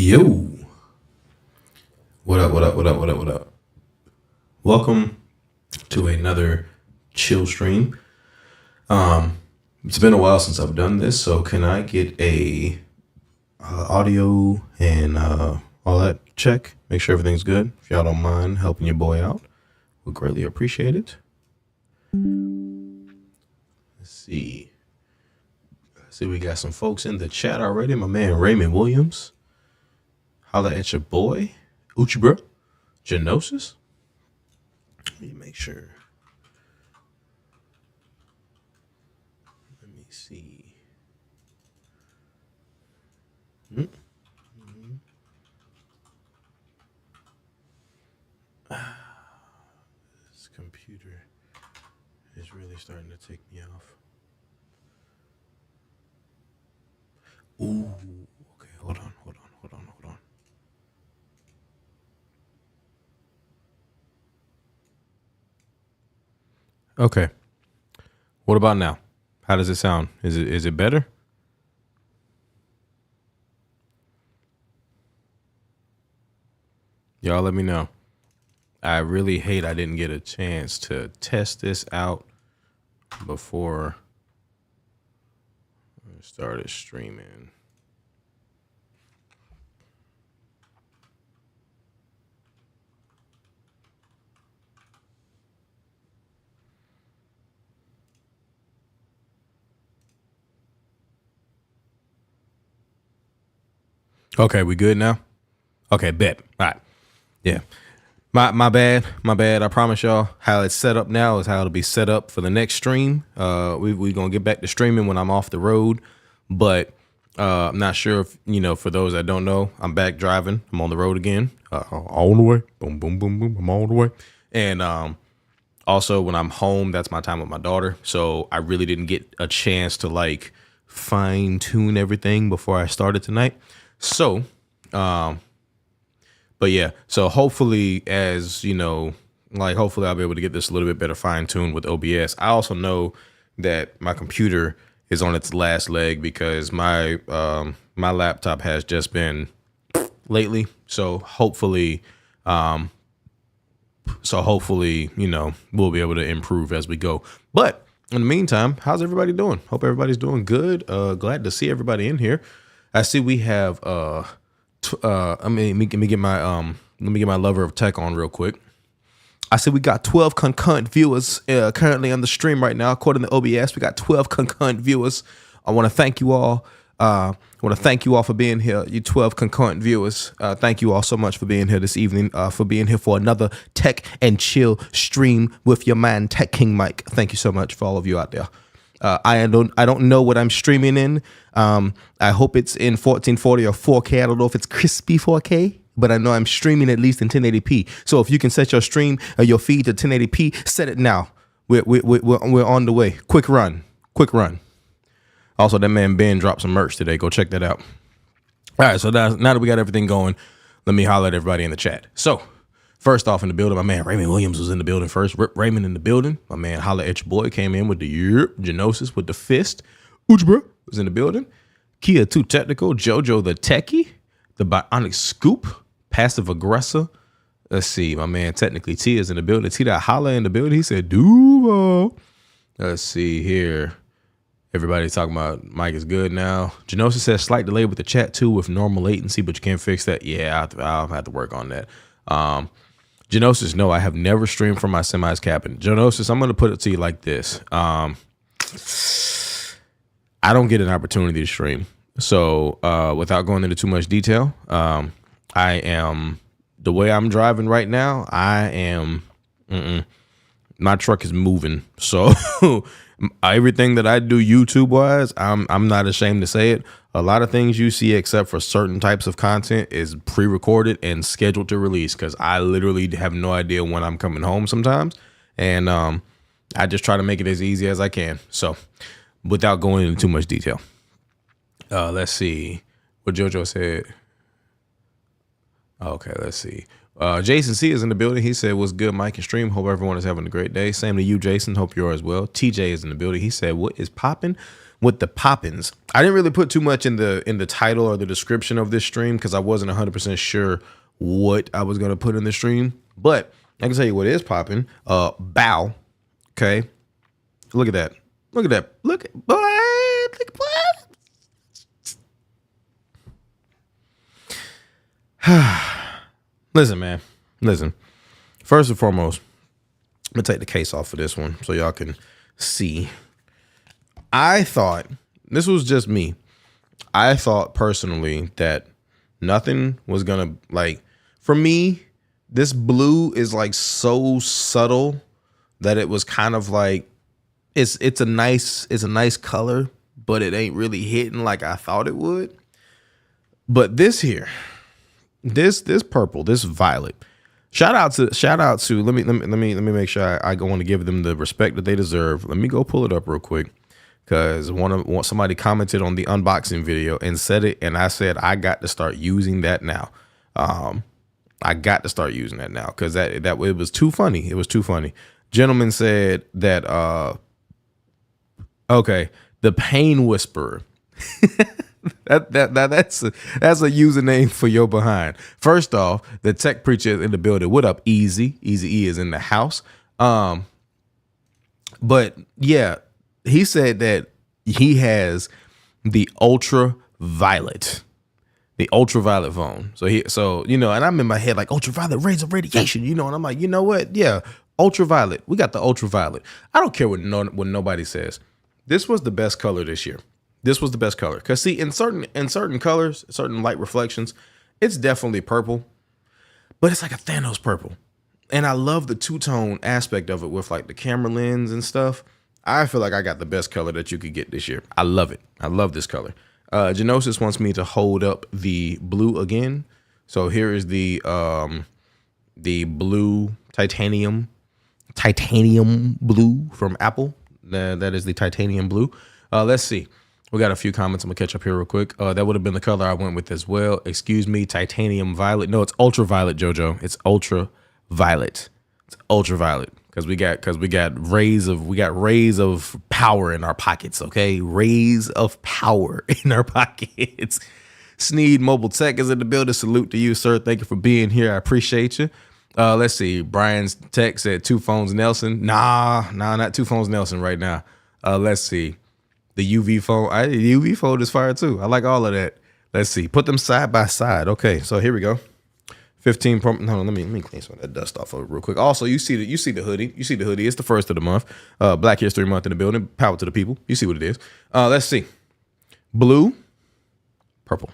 Yo, what up, what up, what up, what up, what up? Welcome to another chill stream. It's been a while since I've done this, so can I get a audio and all that check? Make sure everything's good. If y'all don't mind helping your boy out, we'll greatly appreciate it. Let's see. We got some folks in the chat already. My man Raymond Williams. Holla at your boy. Uchi bro. Genosis. Let me make sure. Let me see. This computer is really starting to take me off. Ooh, okay, hold on. Okay, what about now? How does it sound? Is it better? Y'all let me know. I really hate I didn't get a chance to test this out before I started streaming. Okay, we good now? Okay, bet. All right. Yeah. My bad. I promise y'all how it's set up now is how it'll be set up for the next stream. We gonna get back to streaming when I'm off the road, but I'm not sure if for those that don't know, I'm back driving. I'm on the road again. On the way. Boom, boom, boom, boom. I'm on the way. And also when I'm home, that's my time with my daughter. So I really didn't get a chance to fine tune everything before I started tonight. So, but yeah, so hopefully hopefully I'll be able to get this a little bit better fine tuned with OBS. I also know that my computer is on its last leg because my laptop has just been lately. So hopefully, we'll be able to improve as we go. But in the meantime, how's everybody doing? Hope everybody's doing good. Glad to see everybody in here. I see we have let me get my lover of tech on real quick. I see we got 12 concurrent viewers currently on the stream right now. According to OBS, we got 12 concurrent viewers. I want to thank you all. For being here, you 12 concurrent viewers. Thank you all so much for being here this evening, for being here for another Tech and Chill stream with your man, Tech King Mike. Thank you so much for all of you out there. I don't know what I'm streaming in. I hope it's in 1440 or 4K. I don't know if it's crispy 4K, but I know I'm streaming at least in 1080p. So if you can set your stream or your feed to 1080p, set it now. We're on the way. Quick run. Also, that man Ben dropped some merch today. Go check that out. All right, so now that we got everything going, let me holler at everybody in the chat. So first off in the building, my man Raymond Williams was in the building first. Rip Raymond in the building. My man Holla at your boy came in with the Genosis with the fist. Uchi bro was in the building. Kia Too Technical. Jojo the Techie. The Bionic Scoop. Passive Aggressor. Let's see. My man Technically T is in the building. T that Holla in the building. He said Duvo. Let's see here. Everybody's talking about Mike is good now. Genosis says slight delay with the chat too with normal latency, but you can't fix that. Yeah, I'll have to work on that. Genosis, no, I have never streamed from my semi's cabin. Genosis, I'm going to put it to you like this. I don't get an opportunity to stream. So without going into too much detail, the way I'm driving right now, my truck is moving. So everything that I do YouTube wise, I'm not ashamed to say it. A lot of things you see, except for certain types of content, is pre-recorded and scheduled to release because I literally have no idea when I'm coming home sometimes. And I just try to make it as easy as I can. So without going into too much detail, let's see what JoJo said. Okay, let's see. Jason C is in the building. He said, "What's good, Mike and stream? Hope everyone is having a great day." Same to you, Jason. Hope you're as well. TJ is in the building. He said, "What is popping?" with the poppins. I didn't really put too much in the title or the description of this stream because I wasn't 100% sure what I was gonna put in the stream. But I can tell you what is popping. Bow. Okay. Look at that. Look at that. Look at boy. Look at Listen, man. Listen. First and foremost, I'm gonna take the case off for this one so y'all can see. I thought, this was just me, I thought personally that nothing was gonna, like, for me, this blue is like so subtle that it was kind of like, it's a nice color, but it ain't really hitting like I thought it would. But this here, this purple, this violet, shout out to let me make sure I go want to give them the respect that they deserve. Let me go pull it up real quick because somebody commented on the unboxing video and said it, and I said I got to start using that now. I got to start using that now because that it was too funny. It was too funny. Gentleman said that okay, the Pain Whisperer. That's a username for your behind. First off, the tech preacher is in the building. What up, Easy? Easy E is in the house. But yeah, he said that he has the ultraviolet phone. So you know, and I'm in my head like ultraviolet rays of radiation, you know, and I'm like, you know what? Yeah, ultraviolet. We got the ultraviolet. I don't care what nobody says. This was the best color this year. This was the best color. Cause see, in certain colors, certain light reflections, it's definitely purple, but it's like a Thanos purple. And I love the two-tone aspect of it with like the camera lens and stuff. I feel like I got the best color that you could get this year. I love it. I love this color. Genosis wants me to hold up the blue again. So here is the blue titanium blue from Apple. That is the titanium blue. Let's see. We got a few comments. I'm gonna catch up here real quick. That would have been the color I went with as well. Excuse me, titanium violet. No, it's ultraviolet, Jojo. It's ultraviolet. It's ultraviolet because we got rays of power in our pockets. Okay, rays of power in our pockets. Sneed Mobile Tech is in the building. Salute to you, sir. Thank you for being here. I appreciate you. Let's see. Brian's text said 2 phones Nelson. Nah, not 2 phones Nelson right now. Let's see. The UV phone. The UV phone is fire too. I like all of that. Let's see. Put them side by side. Okay, so here we go. 15. No, let me clean some of that dust off of it real quick. Also, you see the hoodie. You see the hoodie. It's the first of the month. Black History Month in the building. Power to the people. You see what it is. Let's see. Blue, purple.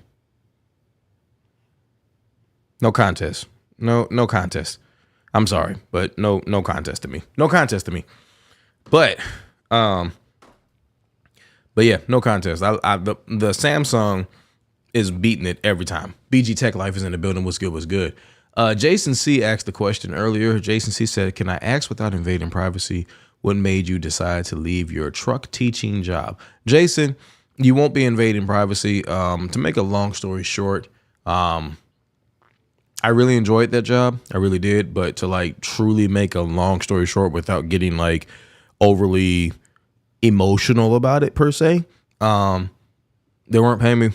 No contest. No contest. I'm sorry, but no contest to me. No contest to me. But yeah, no contest. The Samsung is beating it every time. BG Tech Life is in the building. What's good? What's good? Jason C asked the question earlier. Jason C said, "Can I ask without invading privacy, what made you decide to leave your truck teaching job?" Jason, you won't be invading privacy. To make a long story short, I really enjoyed that job. I really did. But to like truly make a long story short without getting like overly emotional about it per se, they weren't paying me.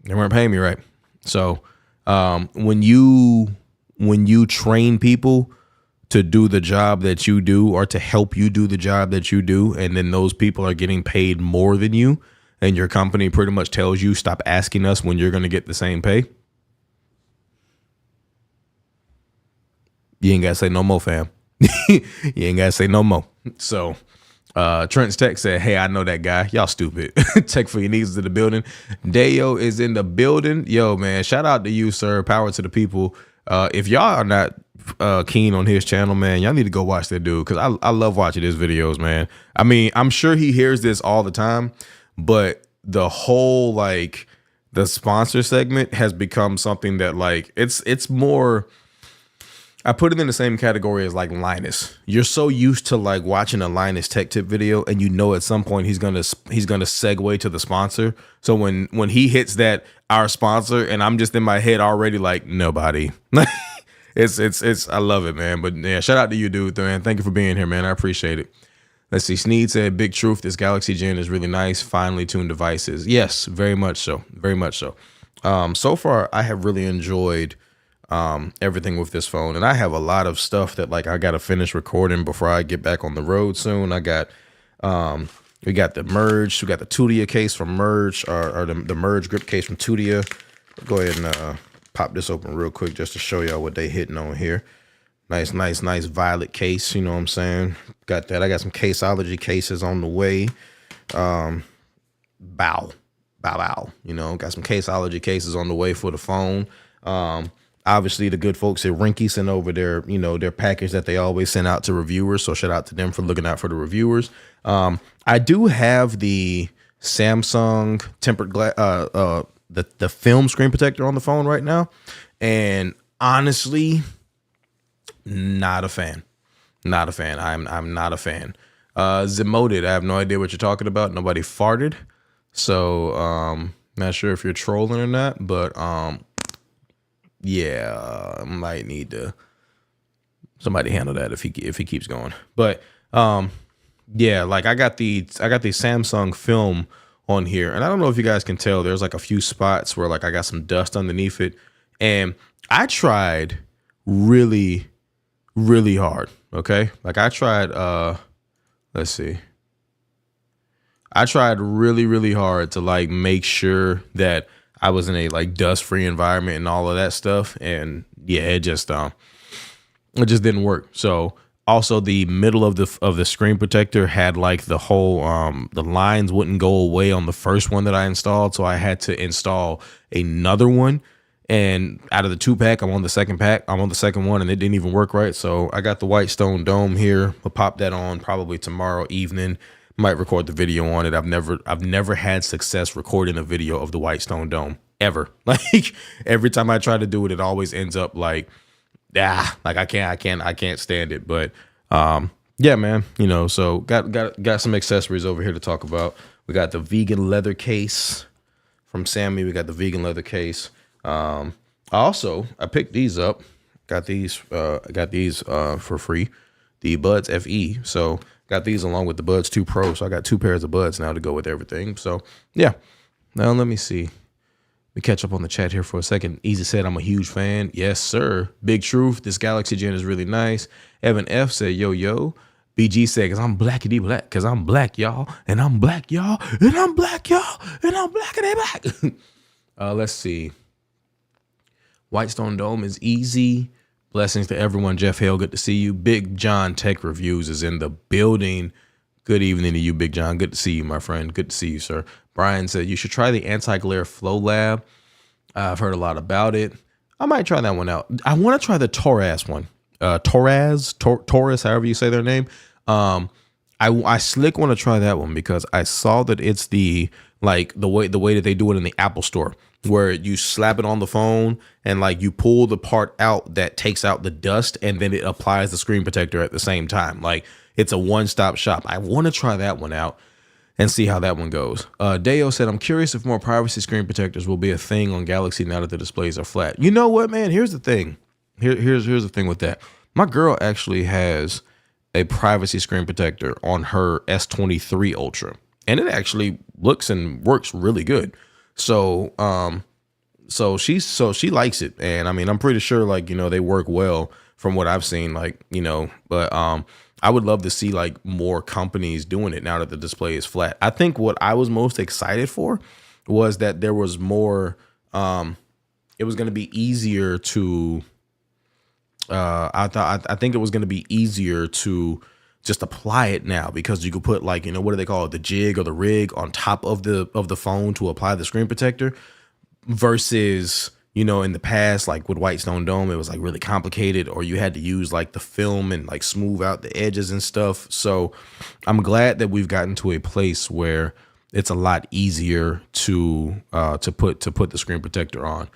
They weren't paying me right. So when you train people to do the job that you do or to help you do the job that you do, and then those people are getting paid more than you, and your company pretty much tells you stop asking us when you're going to get the same pay, you ain't got to say no more, fam. You ain't got to say no more. So Trent's Tech said, "Hey, I know that guy. Y'all stupid." Tech for your needs in the building. Dayo is in the building. Yo, man, shout out to you, sir. Power to the people. If y'all are not keen on his channel, man, y'all need to go watch that dude because I love watching his videos, man. I mean, I'm sure he hears this all the time, but the whole like the sponsor segment has become something that like it's more. I put it in the same category as like Linus. You're so used to like watching a Linus Tech Tip video, and you know at some point he's gonna segue to the sponsor. So when he hits that our sponsor, and I'm just in my head already like nobody. It's I love it, man. But yeah, shout out to you, dude, man. Thank you for being here, man. I appreciate it. Let's see. Sneed said, "Big truth. This Galaxy Gen is really nice. Finely tuned devices." Yes, very much so. Very much so. So far, I have really enjoyed everything with this phone, and I have a lot of stuff that like I got to finish recording before I get back on the road soon. I got we got the Merge. We got the Tudia case from Merge, or the Merge grip case from Tudia. Go ahead and pop this open real quick just to show y'all what they hitting on here. Nice violet case. You know what I'm saying? Got that. I got some Caseology cases on the way. Bow. You know, got some Caseology cases on the way for the phone. Obviously, the good folks at Rinky sent over their, you know, their package that they always send out to reviewers. So shout out to them for looking out for the reviewers. I do have the Samsung tempered glass, the film screen protector on the phone right now, and honestly, not a fan. I'm not a fan. Zemoted, I have no idea what you're talking about. Nobody farted, so not sure if you're trolling or not, but yeah, might need to somebody handle that if he keeps going. But yeah, like I got the Samsung film on here, and I don't know if you guys can tell. There's like a few spots where like I got some dust underneath it, and I tried really hard. Okay, like I tried. Let's see. I tried really hard to like make sure that I was in a like dust-free environment and all of that stuff, and yeah, it just didn't work. So also the middle of the screen protector had like the whole the lines wouldn't go away on the first one that I installed, so I had to install another one. And out of the 2-pack, I'm on the second one, and it didn't even work right. So I got the Whitestone Dome here. I'll pop that on probably tomorrow evening. Might record the video on it. I've never had success recording a video of the Whitestone Dome ever. Like every time I try to do it, it always ends up like I can't stand it. But yeah, man, you know, so got some accessories over here to talk about. We got the vegan leather case from Sammy. We got the vegan leather case. I picked these up. Got these for free. The Buds FE. So got these along with the Buds 2 Pro. So I got 2 pairs of Buds now to go with everything. So yeah. Now let me see. We catch up on the chat here for a second. Easy said, "I'm a huge fan." Yes, sir. Big truth. This Galaxy Gen is really nice. Evan F said, yo. BG said, "Cause I'm blackity black. Cause I'm black, y'all. And I'm black, y'all. And I'm black, y'all. And I'm blackity black." Let's see. Whitestone Dome is easy. Blessings to everyone. Jeff Hale, good to see you. Big John Tech Reviews is in the building. Good evening to you, Big John. Good to see you, my friend. Good to see you, sir. Brian said, "You should try the anti-glare Flow Lab. I've heard a lot about it. I might try that one out. I want to try the Torres one. Taurus, however you say their name. I slick want to try that one because I saw that it's the way that they do it in the Apple Store, where you slap it on the phone and like you pull the part out that takes out the dust, and then it applies the screen protector at the same time. Like it's a one-stop shop. I want to try that one out and see how that one goes. Deo said, "I'm curious if more privacy screen protectors will be a thing on Galaxy now that the displays are flat." You know what, man? Here's the thing. Here's the thing with that. My girl actually has a privacy screen protector on her S23 Ultra, and it actually looks and works really good. So she likes it, and I mean, I'm pretty sure like, you know, they work well from what I've seen, like, you know, but I would love to see like more companies doing it now that the display is flat. I think what I was most excited for was that there was more, it was going to be easier to, I think it was going to be easier to just apply it now, because you could put like, you know, what do they call it? The jig or the rig on top of the phone to apply the screen protector, versus, you know, in the past, like with Whitestone Dome, it was like really complicated, or you had to use like the film and like smooth out the edges and stuff. So I'm glad that we've gotten to a place where it's a lot easier to put the screen protector on.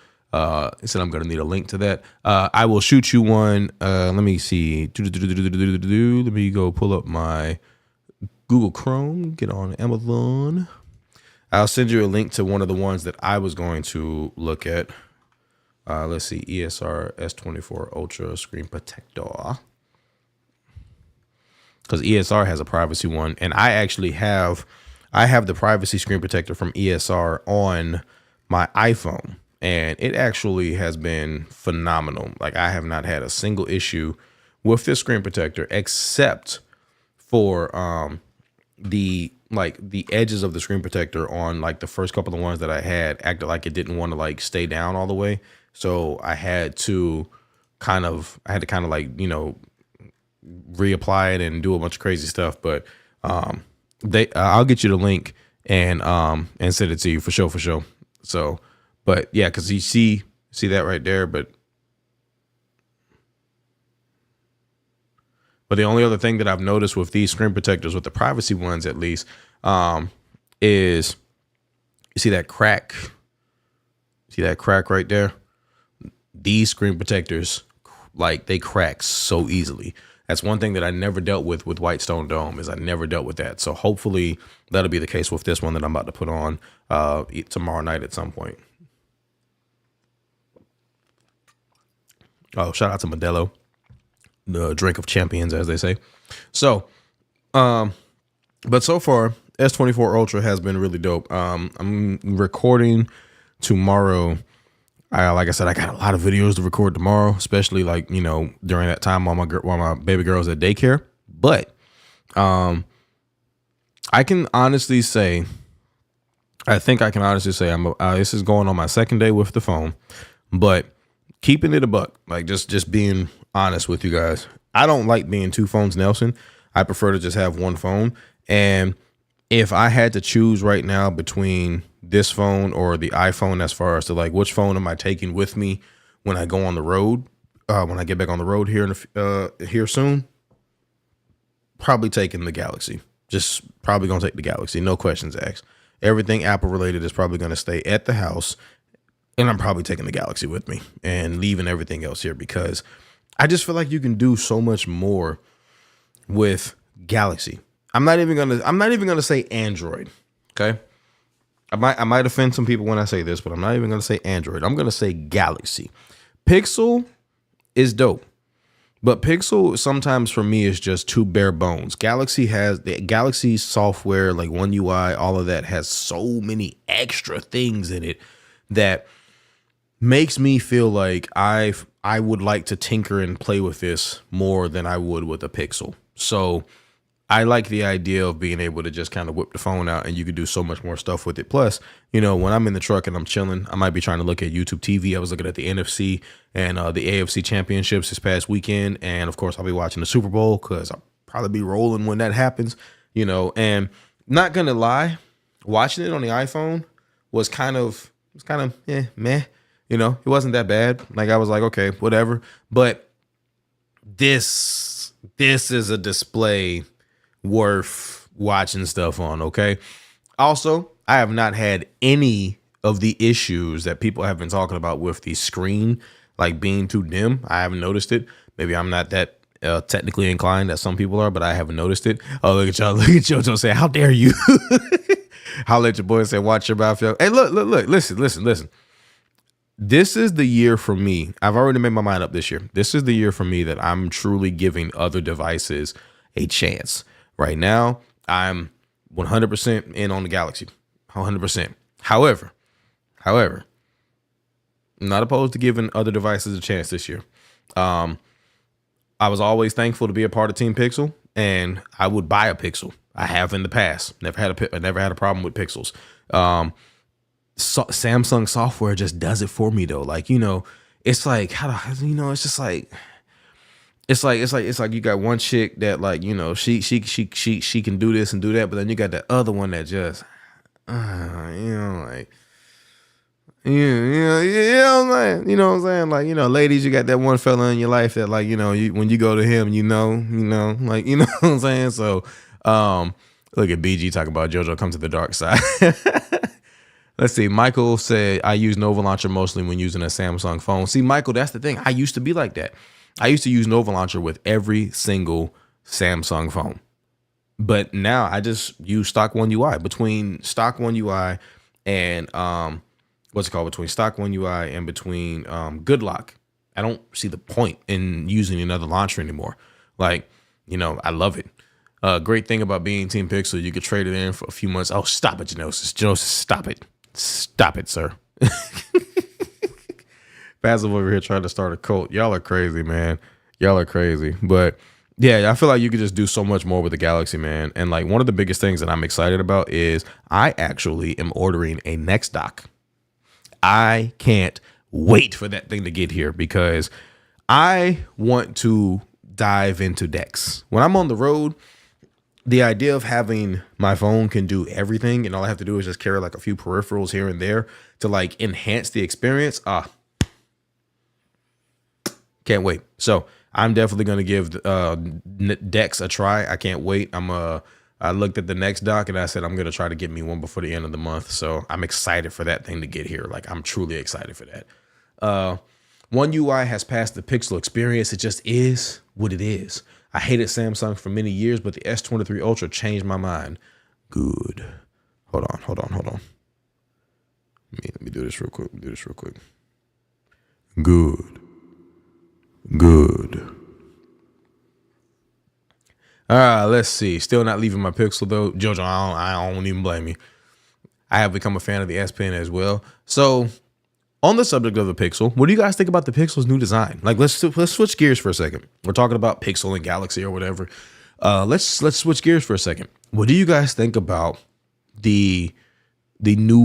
He said, "I'm going to need a link to that. I will shoot you one. Let me see. Let me go pull up my Google Chrome, get on Amazon. I'll send you a link to one of the ones that I was going to look at. Let's see, ESR S24 Ultra Screen Protector. because ESR has a privacy one, and I have the privacy screen protector from ESR on my iPhone, and it actually has been phenomenal. Like, I have not had a single issue with this screen protector except for the edges of the screen protector on like the first couple of ones that I had acted like it didn't want to like stay down all the way. So I had to kind of like, reapply it and do a bunch of crazy stuff. But I'll get you the link and send it to you for sure. So, but yeah, because you see that right there, but the only other thing that I've noticed with these screen protectors, with the privacy ones at least, is you see that crack? See that crack right there? These screen protectors, like, they crack so easily. That's one thing that I never dealt with Whitestone Dome, is I never dealt with that. So hopefully that'll be the case with this one that I'm about to put on tomorrow night at some point. Oh, shout out to Modelo, the drink of champions, as they say. So, but so far, S24 Ultra has been really dope. I'm recording tomorrow. Like I said, I got a lot of videos to record tomorrow, especially like, during that time while my baby girl's at daycare. But I can honestly say, this is going on my second day with the phone, but keeping it a buck, like just being honest with you guys, I don't like being two phones Nelson. I prefer to just have one phone. And if I had to choose right now between this phone or the iPhone, as far as to like which phone am I taking with me when I go on the road, when I get back on the road here soon, probably taking the Galaxy. Just probably gonna take the Galaxy, no questions asked. Everything Apple related is probably gonna stay at the house, and I'm probably taking the Galaxy with me and leaving everything else here, because I just feel like you can do so much more with Galaxy. I'm not even gonna say Android. Okay. I might offend some people when I say this, but I'm not even gonna say Android. I'm gonna say Galaxy. Pixel is dope, but Pixel sometimes for me is just too bare bones. Galaxy has the Galaxy software, like One UI, all of that has so many extra things in it that makes me feel like I would like to tinker and play with this more than I would with a Pixel. So I like the idea of being able to just kind of whip the phone out and you could do so much more stuff with it. Plus, when I'm in the truck and I'm chilling, I might be trying to look at YouTube TV. I was looking at the NFC and the AFC championships this past weekend. And of course, I'll be watching the Super Bowl because I'll probably be rolling when that happens, and not going to lie, watching it on the iPhone was kind of meh. It wasn't that bad. Like, I was like, okay, whatever. But this is a display worth watching stuff on. Okay. Also, I have not had any of the issues that people have been talking about with the screen, like being too dim. I haven't noticed it. Maybe I'm not that technically inclined as some people are, but I haven't noticed it. Oh, look at y'all. Look at JoJo saying, how dare you? Holla at your boy and say, watch your mouth. Hey, look, listen. This is the year for me. I've already made my mind up this year. This is the year for me that I'm truly giving other devices a chance. Right now, I'm 100% in on the Galaxy, 100%. However, I'm not opposed to giving other devices a chance this year. I was always thankful to be a part of Team Pixel, and I would buy a Pixel. I have in the past. Never had a problem with Pixels. Samsung software just does it for me though. Like, it's like, it's just like, it's like you got one chick that, like, she can do this and do that, but then you got that other one that just, like, you know what I'm saying? Like, ladies, you got that one fella in your life that, like, when you go to him, like, what I'm saying? So, look at BG talking about JoJo come to the dark side. Let's see. Michael said, I use Nova Launcher mostly when using a Samsung phone. See, Michael, that's the thing. I used to be like that. I used to use Nova Launcher with every single Samsung phone. But now I just use stock One UI. Between stock One UI and between stock One UI and between Good Lock, I don't see the point in using another launcher anymore. Like, I love it. Great thing about being Team Pixel, you could trade it in for a few months. Oh, stop it, Genosis. Genosis, stop it. Stop it, sir. Passive over here trying to start a cult. Y'all are crazy, man. Y'all are crazy. But yeah, I feel like you could just do so much more with the Galaxy, man. And like one of the biggest things that I'm excited about is I actually am ordering a Next dock. I can't wait for that thing to get here because I want to dive into DeX. When I'm on the road, the idea of having my phone can do everything and all I have to do is just carry like a few peripherals here and there to like enhance the experience. Can't wait. So I'm definitely going to give DeX a try. I can't wait. I looked at the Next dock and I said, I'm going to try to get me one before the end of the month. So I'm excited for that thing to get here. Like I'm truly excited for that. One UI has passed the Pixel experience. It just is what it is. I hated Samsung for many years, but the S23 Ultra changed my mind. Good. Hold on. Let me do this real quick. Good. Let's see. Still not leaving my Pixel though. Jojo, I don't even blame you. I have become a fan of the S Pen as well. So on the subject of the Pixel, what do you guys think about the Pixel's new design? Like, let's switch gears for a second. We're talking about Pixel and Galaxy or whatever. Let's switch gears for a second. What do you guys think about the renders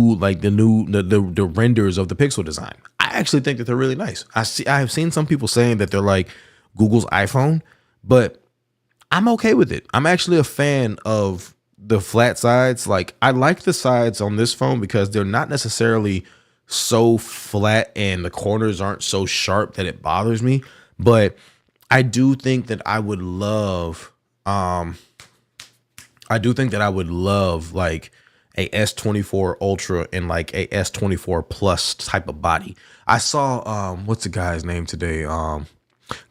of the Pixel design? I actually think that they're really nice. I have seen some people saying that they're like Google's iPhone, but I'm okay with it. I'm actually a fan of the flat sides. Like I like the sides on this phone because they're not necessarily so flat and the corners aren't so sharp that it bothers me. But I do think that I would love like a S24 Ultra and like a S24 Plus type of body. I saw what's the guy's name today?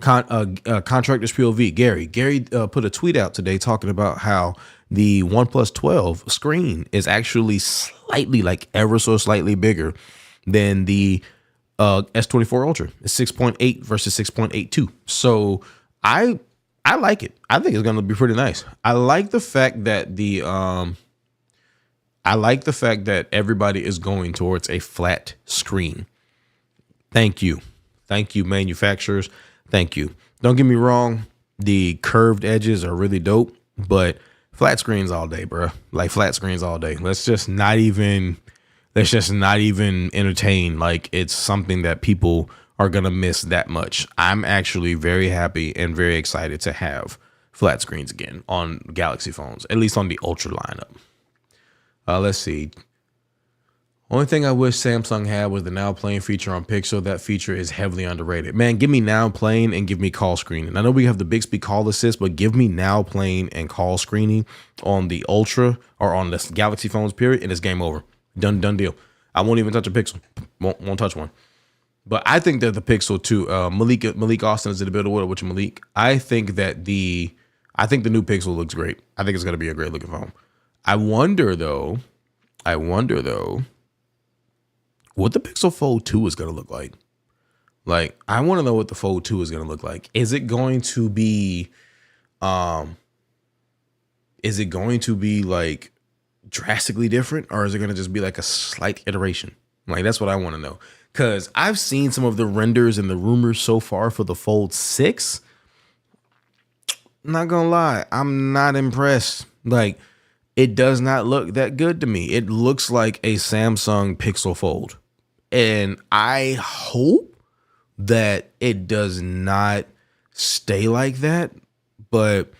Contractors POV, Gary. Gary put a tweet out today talking about how the OnePlus 12 screen is actually slightly, like ever so slightly bigger than the S24 Ultra. It's 6.8 versus 6.82. So I like it. I think it's gonna be pretty nice. I like the fact that everybody is going towards a flat screen. Thank you, manufacturers. Thank you. Don't get me wrong. The curved edges are really dope, but flat screens all day, bro. Like flat screens all day. Let's just not even entertain like it's something that people are going to miss that much. I'm actually very happy and very excited to have flat screens again on Galaxy phones, at least on the Ultra lineup. Let's see. Only thing I wish Samsung had was the Now Playing feature on Pixel. That feature is heavily underrated. Man, give me Now Playing and give me call screening. I know we have the Bixby Call Assist, but give me Now Playing and call screening on the Ultra or on the Galaxy phones, period, and it's game over. Done deal. I won't even touch a Pixel. Won't touch one. But I think that the Pixel too. Malik Austin is in the building. With Malik? I think the new Pixel looks great. I think it's gonna be a great looking phone. I wonder though, what the Pixel Fold 2 is gonna look like. Like, I want to know what the Fold 2 is gonna look like. Is it going to be like drastically different, or is it gonna just be like a slight iteration? Like, that's what I want to know. Because I've seen some of the renders and the rumors so far for the Fold 6. Not gonna lie, I'm not impressed. Like, it does not look that good to me. It looks like a Samsung Pixel Fold. And I hope that it does not stay like that. But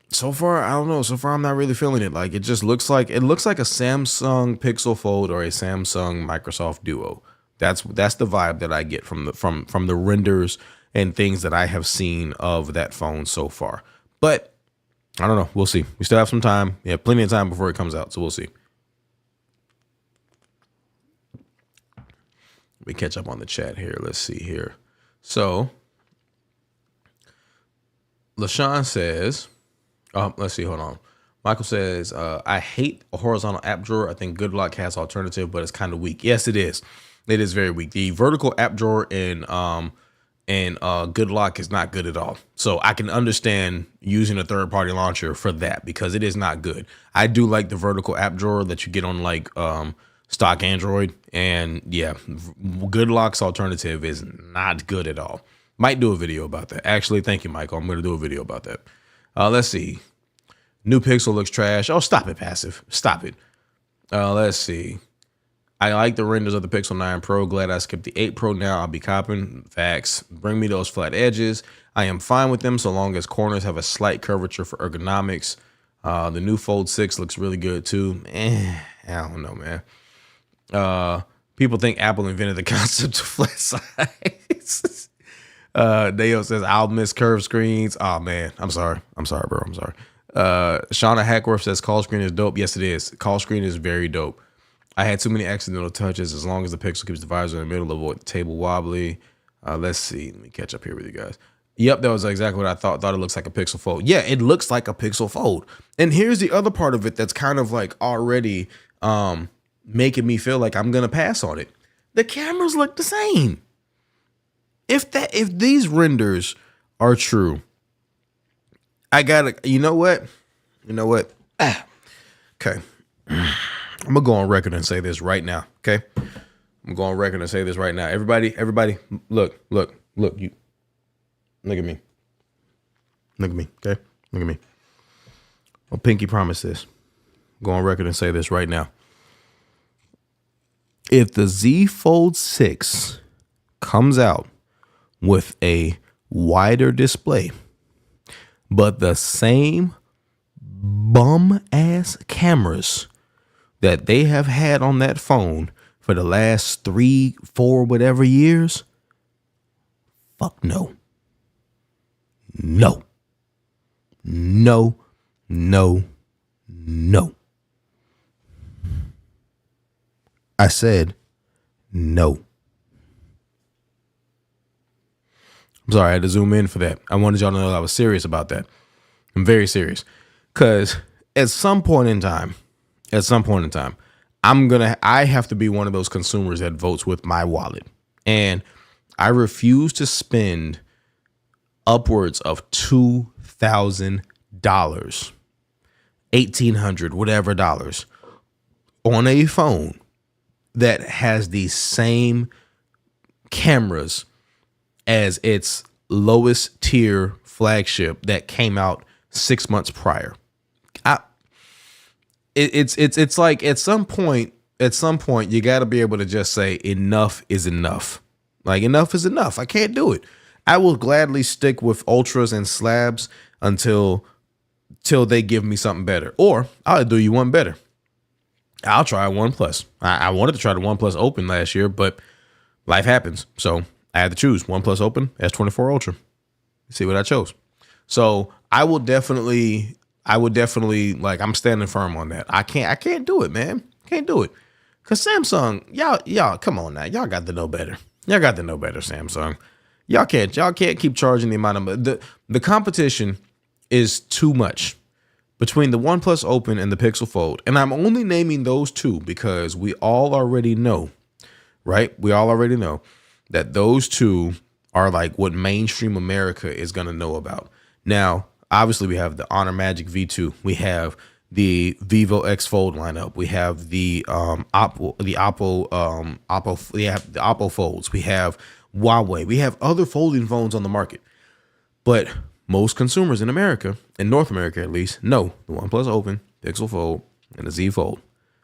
so far, I don't know. So far, I'm not really feeling it. Like, it just looks like a Samsung Pixel Fold or a Samsung Microsoft Duo. That's the vibe that I get from the renders and things that I have seen of that phone so far. But I don't know. We'll see. We still have some time. Yeah, plenty of time before it comes out. So we'll see. We catch up on the chat here. Let's see here. So LaShawn says, let's see. Hold on. Michael says, I hate a horizontal app drawer. I think GoodLock has alternative, but it's kind of weak. Yes, it is. It is very weak. The vertical app drawer in and Good Lock is not good at all. So I can understand using a third-party launcher for that because it is not good. I do like the vertical app drawer that you get on like stock Android, and yeah, Good Lock's alternative is not good at all. Might do a video about that. Actually, thank you, Michael. I'm going to do a video about that. Let's see. New Pixel looks trash. Oh, stop it, Passive. Stop it. Let's see. I like the renders of the Pixel 9 Pro. Glad I skipped the 8 Pro now. I'll be copping. Facts. Bring me those flat edges. I am fine with them so long as corners have a slight curvature for ergonomics. The new Fold 6 looks really good too. I don't know, man. People think Apple invented the concept of flat sides. Dale says, I'll miss curved screens. Oh, man. I'm sorry, bro. I'm sorry. Shauna Hackworth says, call screen is dope. Yes, it is. Call screen is very dope. I had too many accidental touches. As long as the Pixel keeps the visor in the middle, avoid the table wobbly. Let's see. Let me catch up here with you guys. Yep, that was exactly what I thought. Thought it looks like a Pixel Fold. Yeah, it looks like a Pixel Fold. And here's the other part of it that's kind of like already making me feel like I'm gonna pass on it. The cameras look the same. If these renders are true, I gotta. You know what? Okay. I'm gonna go on record and say this right now. Okay. I'm gonna go on record and say this right now. Everybody, look, you look at me. Look at me. Okay. Look at me. I'll pinky promise this. Go on record and say this right now. If the Z Fold 6 comes out with a wider display, but the same bum ass cameras that they have had on that phone for the last 3, 4, whatever years, fuck no. No. No. No. No. I said no. I'm sorry, I had to zoom in for that. I wanted y'all to know I was serious about that. I'm very serious. Because at some point in time, I have to be one of those consumers that votes with my wallet. And I refuse to spend upwards of $2,000, $1,800, whatever dollars on a phone that has the same cameras as its lowest tier flagship that came out 6 months prior. It's like at some point you got to be able to just say enough is enough. Like enough is enough. I can't do it. I will gladly stick with ultras and slabs until they give me something better, or I'll do you one better. I'll try a OnePlus. I wanted to try the OnePlus Open last year, but life happens. So I had to choose OnePlus Open, S24 Ultra. See what I chose. So I would definitely like, I'm standing firm on that. I can't do it, man. Can't do it. Cause Samsung, y'all, come on now. Y'all got to know better. Y'all got to know better, Samsung. Y'all can't keep charging the amount of the competition is too much between the OnePlus Open and the Pixel Fold. And I'm only naming those two because we all already know, right? We all already know that those two are like what mainstream America is going to know about. Now, obviously, we have the Honor Magic V2. We have the Vivo X Fold lineup. We have the Oppo Folds. We have Huawei. We have other folding phones on the market. But most consumers in America, in North America at least, know the OnePlus Open, Pixel Fold, and the Z Fold.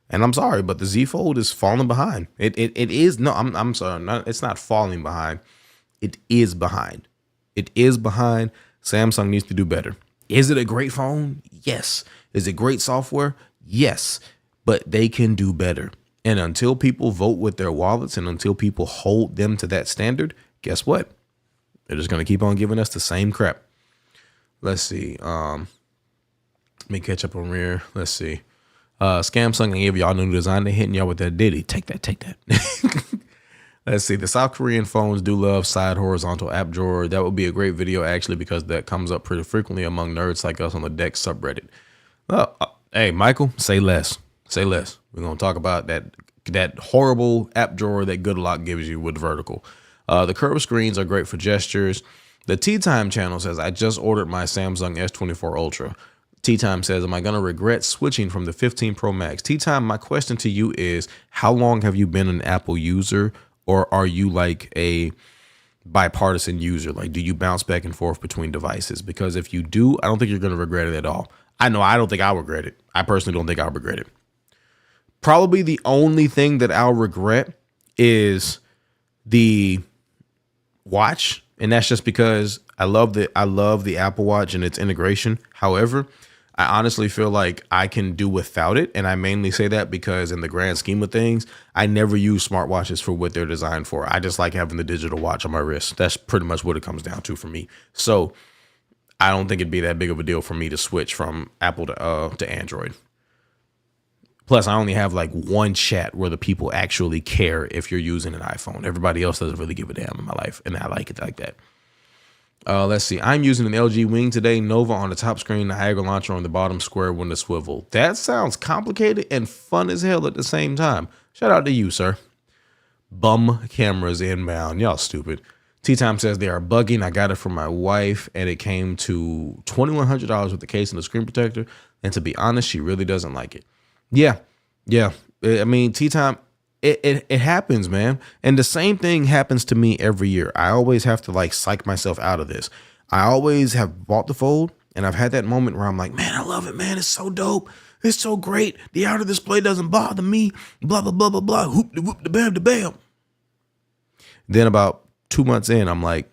And I'm sorry, but the Z Fold is falling behind. It is no. I'm sorry. It's not falling behind. It is behind. It is behind. Samsung needs to do better. Is it a great phone? Yes. Is it great software? Yes. But they can do better. And until people vote with their wallets and until people hold them to that standard, guess what? They're just going to keep on giving us the same crap. Let's see. Let me catch up on rear. Let's see. Samsung and give y'all new design. They're hitting y'all with that Diddy. Take that. Let's see. The South Korean phones do love side horizontal app drawer. That would be a great video, actually, because that comes up pretty frequently among nerds like us on the Dex subreddit. Hey, Michael, say less. Say less. We're going to talk about that horrible app drawer that Good Lock gives you with vertical. The curved screens are great for gestures. The Tea Time channel says, I just ordered my Samsung S24 Ultra. Tea Time says, am I going to regret switching from the 15 Pro Max? Tea Time, my question to you is, how long have you been an Apple user, or are you like a bipartisan user? Like, do you bounce back and forth between devices? Because if you do, I don't think you're going to regret it at all. I know I don't think I'll regret it. I personally don't think I'll regret it. Probably the only thing that I'll regret is the watch. And that's just because I love the Apple Watch and its integration. However, I honestly feel like I can do without it. And I mainly say that because in the grand scheme of things, I never use smartwatches for what they're designed for. I just like having the digital watch on my wrist. That's pretty much what it comes down to for me. So I don't think it'd be that big of a deal for me to switch from Apple to Android. Plus, I only have like one chat where the people actually care if you're using an iPhone. Everybody else doesn't really give a damn in my life, and I like it like that. Let's see. I'm using an LG Wing today. Nova on the top screen, Niagara launcher on the bottom, square window swivel. That sounds complicated and fun as hell at the same time. Shout out to you, sir. Bum cameras inbound. Y'all stupid. Tea Time says they are bugging. I got it from my wife, and it came to $2,100 with the case and the screen protector. And to be honest, she really doesn't like it. Yeah. I mean, Tea Time, it happens, man. And the same thing happens to me every year. I always have to like psych myself out of this. I always have bought the Fold, and I've had that moment where I'm like, man, I love it, man. It's so dope. It's so great. The outer display doesn't bother me. Blah, blah, blah, blah, blah. Whoop, de whoop, de bam, de bam. Then about 2 months in, I'm like,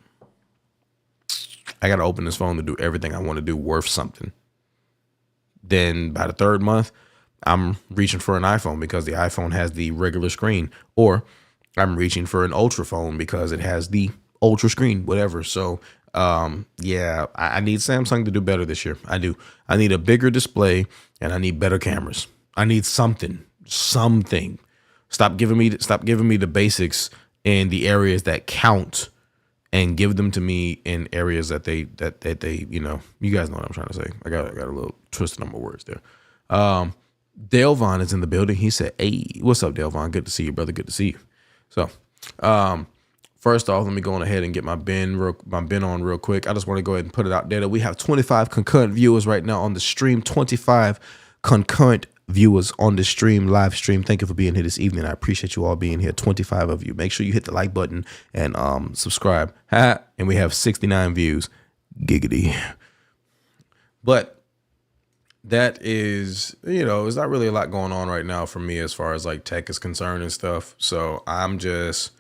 I got to open this phone to do everything I want to do worth something. Then by the third month, I'm reaching for an iPhone because the iPhone has the regular screen, or I'm reaching for an Ultra phone because it has the Ultra screen, whatever. So, yeah, I need Samsung to do better this year. I do. I need a bigger display, and I need better cameras. I need something. Stop giving me the basics in the areas that count, and give them to me in areas that they, you know, you guys know what I'm trying to say. I got a little twisted on my words there. Delvon is in the building. He said, hey, what's up, Delvon? Good to see you, brother. Good to see you. So, first off, let me go on ahead and get my bin on real quick. I just want to go ahead and put it out there that we have 25 concurrent viewers right now on the stream. 25 concurrent viewers on the stream, live stream. Thank you for being here this evening. I appreciate you all being here. 25 of you. Make sure you hit the like button and subscribe. And we have 69 views. Giggity. But that is, you know, there's not really a lot going on right now for me as far as like tech is concerned and stuff. So I'm just,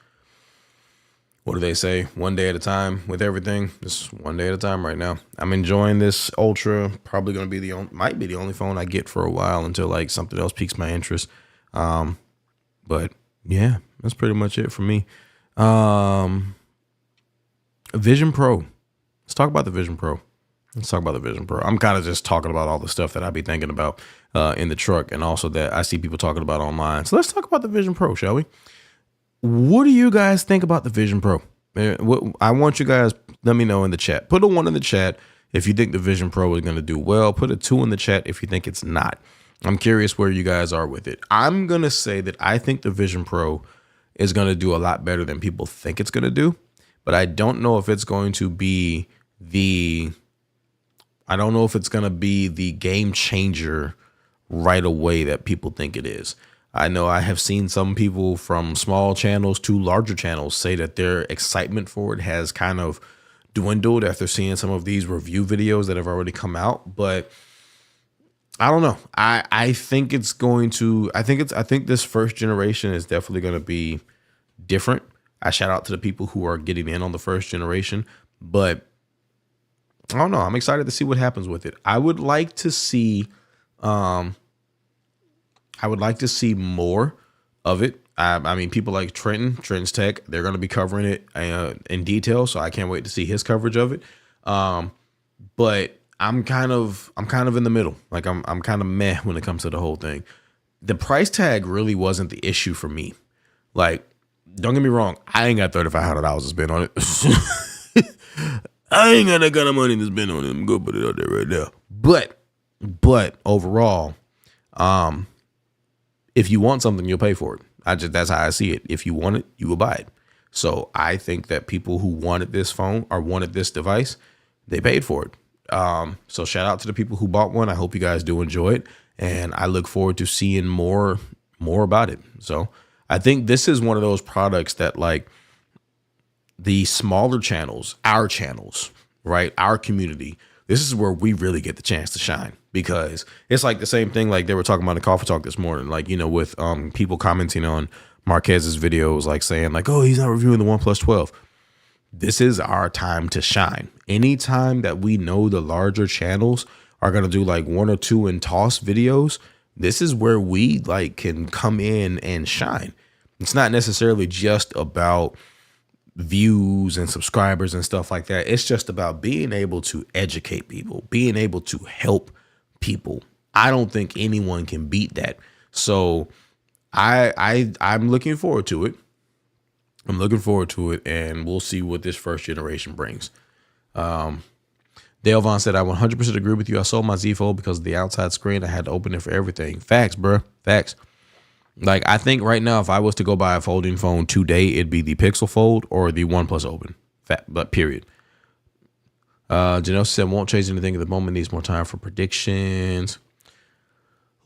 what do they say? One day at a time with everything. Just one day at a time right now. I'm enjoying this Ultra. Probably going to be might be the only phone I get for a while until like something else piques my interest. But yeah, that's pretty much it for me. Vision Pro. Let's talk about the Vision Pro. I'm kind of just talking about all the stuff that I be thinking about in the truck, and also that I see people talking about online. So let's talk about the Vision Pro, shall we? What do you guys think about the Vision Pro? I want you guys, let me know in the chat. Put a 1 in the chat if you think the Vision Pro is going to do well. Put a 2 in the chat if you think it's not. I'm curious where you guys are with it. I'm going to say that I think the Vision Pro is going to do a lot better than people think it's going to do, but I don't know if it's going to be the game changer right away that people think it is. I know I have seen some people from small channels to larger channels say that their excitement for it has kind of dwindled after seeing some of these review videos that have already come out. But I don't know. I think this first generation is definitely going to be different. I shout out to the people who are getting in on the first generation, but I don't know. I'm excited to see what happens with it. I would like to see more of it. I mean, people like Trenton's Tech, they're going to be covering it in detail, so I can't wait to see his coverage of it. But I'm kind of in the middle. Like I'm kind of meh when it comes to the whole thing. The price tag really wasn't the issue for me. Like, don't get me wrong, I ain't got $3,500 to spend on it. I ain't got that kind of money to spend on it. I'm gonna put it out there right now. But overall, if you want something, you'll pay for it. That's how I see it. If you want it, you will buy it. So I think that people who wanted this phone or wanted this device, they paid for it. So shout out to the people who bought one. I hope you guys do enjoy it, and I look forward to seeing more about it. So I think this is one of those products that, like, the smaller channels, our channels, right, our community, this is where we really get the chance to shine, because it's like the same thing like they were talking about in Coffee Talk this morning, like, you know, with people commenting on Marquez's videos, like saying like, oh, he's not reviewing the OnePlus 12. This is our time to shine. Anytime that we know the larger channels are going to do like one or two and toss videos, this is where we like can come in and shine. It's not necessarily just about views and subscribers and stuff like that. It's just about being able to educate people, being able to help people. I don't think anyone can beat that. So I'm looking forward to it. I'm looking forward to it, and we'll see what this first generation brings. Dale Vaughn said, I 100% agree with you. I sold my Z Fold because of the outside screen. I had to open it for everything. Facts, bro. Facts. Like, I think right now, if I was to go buy a folding phone today, it'd be the Pixel Fold or the OnePlus Open. But period. Janelle said, won't change anything at the moment. Needs more time for predictions.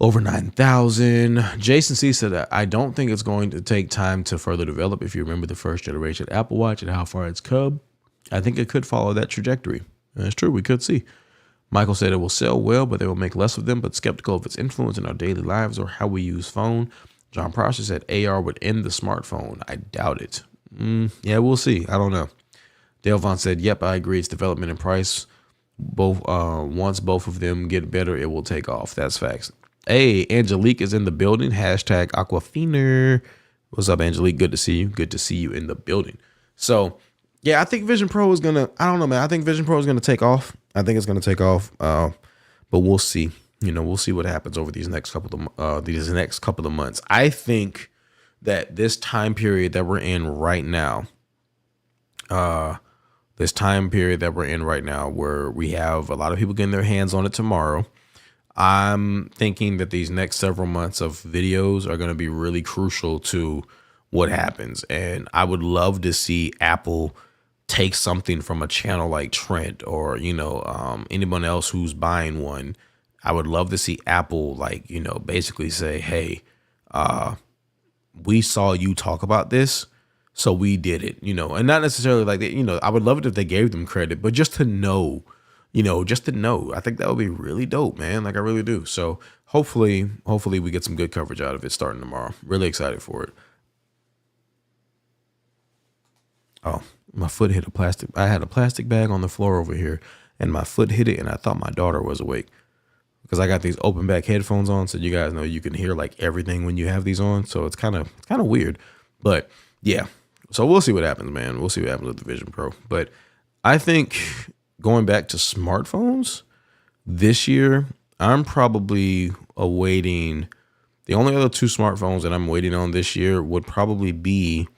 Over 9,000. Jason C said, I don't think it's going to take time to further develop. If you remember the first generation Apple Watch and how far it's come, I think it could follow that trajectory. That's true. We could see. Michael said it will sell well, but they will make less of them, but skeptical of its influence in our daily lives or how we use phone. John Prosser said AR would end the smartphone. I doubt it. Yeah, we'll see. I don't know. Dale Vaughn said, yep, I agree. It's development and price. Once both of them get better, it will take off. That's facts. Hey, Angelique is in the building. Hashtag Aquafina. What's up, Angelique? Good to see you. Good to see you in the building. So, yeah, I think Vision Pro is going to, I don't know, man. I think Vision Pro is going to take off. I think it's going to take off. But we'll see. You know, we'll see what happens over these next couple of months. I think that this time period that we're in right now, where we have a lot of people getting their hands on it tomorrow, I'm thinking that these next several months of videos are going to be really crucial to what happens. And I would love to see Apple take something from a channel like Trent or, you know, anyone else who's buying one. I would love to see Apple, like, you know, basically say, hey, we saw you talk about this, so we did it, you know, and not necessarily like that, you know, I would love it if they gave them credit, but just to know, you know, I think that would be really dope, man. Like, I really do. So hopefully we get some good coverage out of it starting tomorrow. Really excited for it. Oh, my foot hit I had a plastic bag on the floor over here, and my foot hit it, and I thought my daughter was awake. Because I got these open back headphones on, so you guys know you can hear like everything when you have these on. So it's kind of weird, but yeah. So we'll see what happens, man. We'll see what happens with the Vision Pro. But I think going back to smartphones this year, I'm probably awaiting the only other two smartphones that I'm waiting on this year would probably be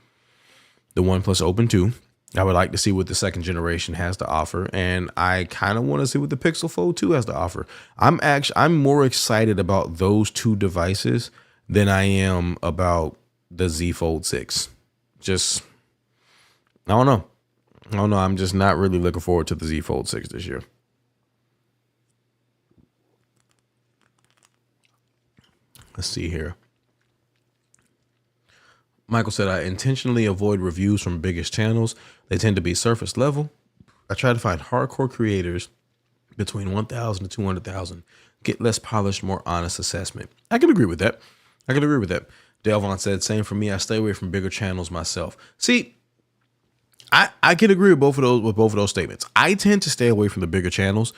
the OnePlus Open 2. I would like to see what the second generation has to offer, and I kind of want to see what the Pixel Fold 2 has to offer. I'm more excited about those two devices than I am about the Z Fold 6. Just, I don't know. I'm just not really looking forward to the Z Fold 6 this year. Let's see here. Michael said, I intentionally avoid reviews from biggest channels. They tend to be surface level. I try to find hardcore creators between 1,000 to 200,000. Get less polished, more honest assessment. I can agree with that. Dale Vaughn said, same for me. I stay away from bigger channels myself. See, I can agree with both of those statements. I tend to stay away from the bigger channels,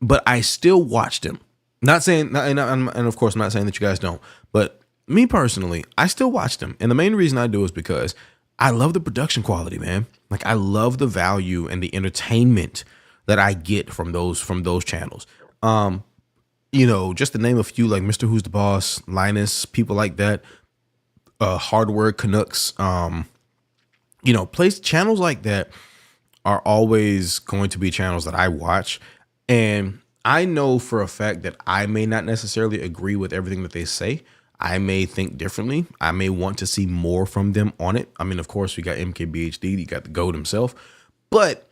but I still watch them. Not saying, and of course, I'm not saying that you guys don't, but me personally, I still watch them. And the main reason I do is because I love the production quality, man. Like, I love the value and the entertainment that I get from those channels. You know, just to name a few, like Mr. Who's the Boss, Linus, people like that, Hardware Canucks, you know, channels like that are always going to be channels that I watch. And I know for a fact that I may not necessarily agree with everything that they say. I may think differently. I may want to see more from them on it. I mean, of course, we got MKBHD, you got the GOAT himself, but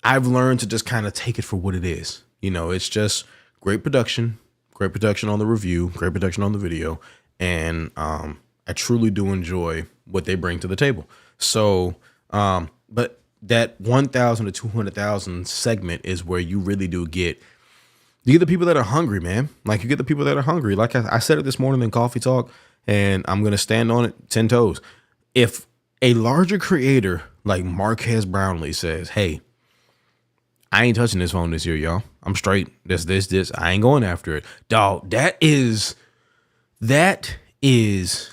I've learned to just kind of take it for what it is. You know, it's just great production on the review, great production on the video. And I truly do enjoy what they bring to the table. So, but that 1,000 to 200,000 segment is where you really do get the people that are hungry, man. Like you get the people that are hungry. Like I said it this morning in Coffee Talk, and I'm going to stand on it 10 toes. If a larger creator like Marques Brownlee says, hey, I ain't touching this phone this year, y'all. I'm straight. This. I ain't going after it. Dog, that is